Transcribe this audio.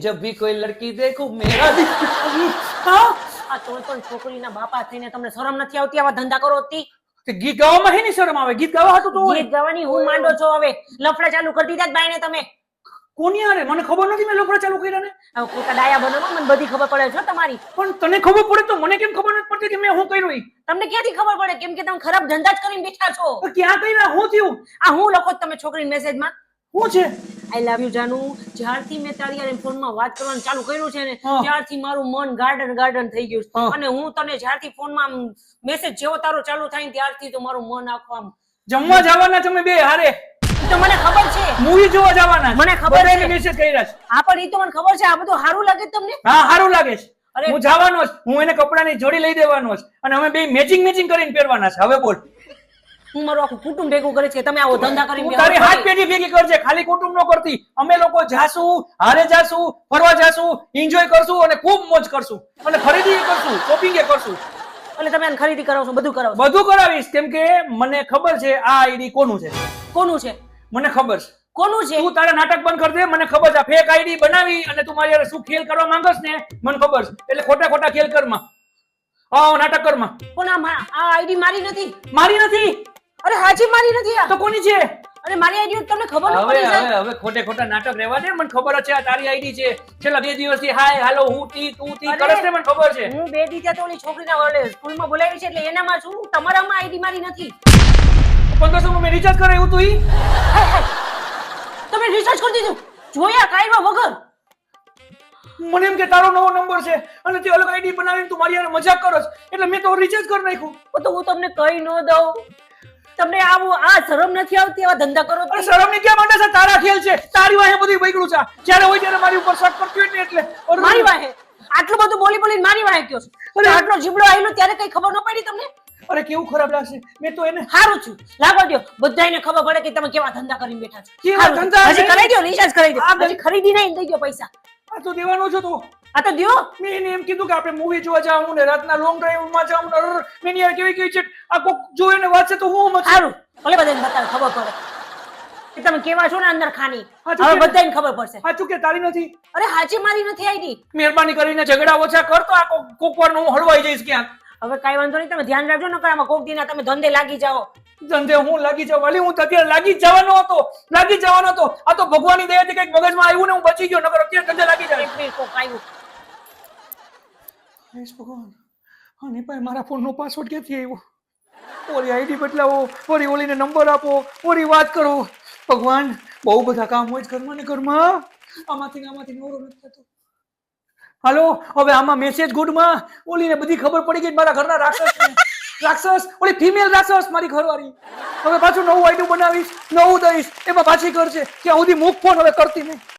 जब भी कोई लड़की देखो मेरा दिल આ તો છોકરીના બાપા થઈને તમને શરમ નથી આવતી આવા ધંધા કરો તી? ગીત ગાવામાં હે ની શરમ આવે? ગીત ગાવા હતું તો ગીત ગાવાની હું માંડો છો હવે લફડા ચાલુ કરી દીધા જ બાઈને તમે. કોની હારે? મને ખબર નથી મેં લફડા ચાલુ કર્યા ને. હવે ખોટા ડાયા બનો મને બધી ખબર પડે છે તમારી. પણ તને ખબર પડે તો મને કેમ ખબર નથી પડતી કે મેં શું કર્યું ઈ? તમને ક્યાંથી ખબર પડે? કેમ કે તમે ખરાબ ધંધા જ કરીને બેઠા છો. તો ક્યાં કર્યા? શું થયું? આ હું લખો છો તમે છોકરીના મેસેજમાં શું છે? આઈ લવ યુ જાનુ. જ્યારથી મેં તારી હારે ફોનમાં વાત કરવાનું ચાલુ કર્યું છે ને હા. ત્યારથી મારું મન ગાર્ડન થઈ ગયું છે. હા. અને હું તને જ્યારથી ફોનમાં મેસેજ જેવો તારો ચાલુ થાય ને ત્યારથી તો મારું મન આખું આમ જમવા જવાના તમે બે હારે? ઈ તો મને ખબર છે. મૂવી જોવા જવાના? મને ખબર બધાને છે. મેસેજ કર્યા છે. હા પણ ઈ તો મને ખબર છે. આ બધું સારું લાગે છે તમને? હા સારું લાગે છે. અરે. હું જવાનો જ. હું એને કપડાની જોડી લઈ દેવાનો છે અને અમે બે મેચિંગ કરીને પહેરવાના છે. હવે બોલ. હું મારું આખું કુટુંબ ભેગું કરે છે તમે આવો ધંધા કરીને તું તારી હાથ પેઢી ભેગી કરજે, ખાલી કુટુંબ નો કરતી. અમે લોકો જાશું, હારે જાશું, ફરવા જાશું, એન્જોય કરશું અને ખૂબ મોજ કરશું અને ખરીદી કરશું, શોપિંગ કરશું. એટલે તમે આને ખરીદી કરાવશો બધું કરાવશો? બધું કરાવીશ કેમ કે મને ખબર છે આ આઈડી કોનું છે. કોનું છે? મને ખબર છે. કોનું છે? તું તારા નાટક બંધ કર દે. મને ખબર છે ફેક આઈડી બનાવી અને તું મારી હારે શું ખેલ કરવા માંગસ ને મને ખબર છે. એટલે ખોટા ખેલ કરમાં. હા નાટક કરમાં. પણ આ આઈડી મારી નથી. મારી નથી. અરે હાજી મારી નથી આ. તો કોની છે? અરે મારી આઈડી તમને ખબર ન હવે પડી જાય. હવે ખોટા નાટક રહેવા દે. મને ખબર છે આ તારી આઈડી છે. છેલ્લા 2 દિવસથી હાય હાલો હું તી તું તી કરસ ને મને ખબર છે. હું 2 દી ત્યાં તો ઓલી છોકરીના વડે સ્કૂલમાં બોલાવી છે એટલે એનામાં છું. તમારામાં આઈડી મારી નથી. 1500 માં મેં રિચાર્જ કરાવ્યું તું ઈ. હાય, હાય. તમે રિસર્ચ કરી દીધું જોયા કાયવા વગર? મને એમ કે તારો નવો નંબર છે અને તે અલગ આઈડી બનાવીને તું મારી હારે મજાક કરસ એટલે મેં તો રિચાર્જ કરી નાખ્યું. તો હું તમને કહી ન દઉં. તમને આવું આ શરમ નથી આવતી આવા ધંધા કરો અરે તો? શરમ ની ક્યાં માંડે છે? તારા ખેલ છે. તારી વાહે બધું બગડ્યું છે. જ્યારે હોય ત્યારે મારી ઉપર શક કરતી હોય ને એટલે. અરે મારી વાહે આટલું બધું બોલીને મારી વાહે કયો છો? અરે. આટલો જીબડો આવેલો ત્યારે કઈ ખબર ન પડી તમને? અરે કેવું ખરાબ લાગશે. મેં તો એને હારું છું લાગવા દો. બધાયને ખબર પડે કે તમે કેવા ધંધા કરીને બેઠા છો. કેવા હારું છું. ધંધા? હજી કરાઈ દો રિચાર્જ કરાઈ દો. આ હજી ખરીદી નહીં દઈ દો પૈસા. આ તો દેવાનો છો તું. આ તો દ્યો. મેં એને એમ કીધું કે આપણે મૂવી જોવા જાવું ને રાતના લોંગ ડ્રાઈવ માં જાવું ને મેં એની હારે કેવી છે આ કોક જોવે ને વાંચે તો હું મત. હારું ભલે બધાને બતાવે ખબર પડે કે તમે કેવા છો ને અંદર ખાની. હા, તો હવે કે- બધાને ખબર પડશે. સાચું કે તારી નથી? અરે હાચી મારી નથી આઈડી. મહેરબાની કરીને ઝઘડા ઓછા કર તો આ કોક વાર હું હળવાઈ જઈશ ક્યાંક. હવે કાઈ વાંધો નહીં તમે ધ્યાન રાખજો ને આમાં કોક દિના તમે ધંધે લાગી જાઓ. ધંધે હું લાગી જાવ વાલી? હું તો અત્યારે લાગી જ જવાનો હતો. આ તો ભગવાનની દયાથી કઈક મગજમાં આવ્યું ને હું બચી ગયો. નકર અત્યારે ધંધે લાગી જાય. એક મિનિટ કોક આવ્યું. હે ભગવાન. હા ને ભાઈ મારા ફોનનો પાસવર્ડ ક્યાંથી આવ્યો? ઓલી આઈડી બદલાવો, ફરી ઓલીને નંબર આપો, ફરી વાત કરો. ભગવાન બહુ બધા કામ હોય છે ઘરમાં. આમાંથી નવરો નથી થતો. હાલો હવે આમાં મેસેજ ગુડમાં ઓલીને બધી ખબર પડી ગઈ મારા ઘરના રાક્ષસ ઓલી ફિમેલ રાક્ષસ મારી ઘરવાળી. હવે પાછું નવું આઈડી બનાવીશ, નવું દઈશ, એમાં પાછી કરશે. ત્યાં સુધી મુખ ફોન હવે કરતી નહીં.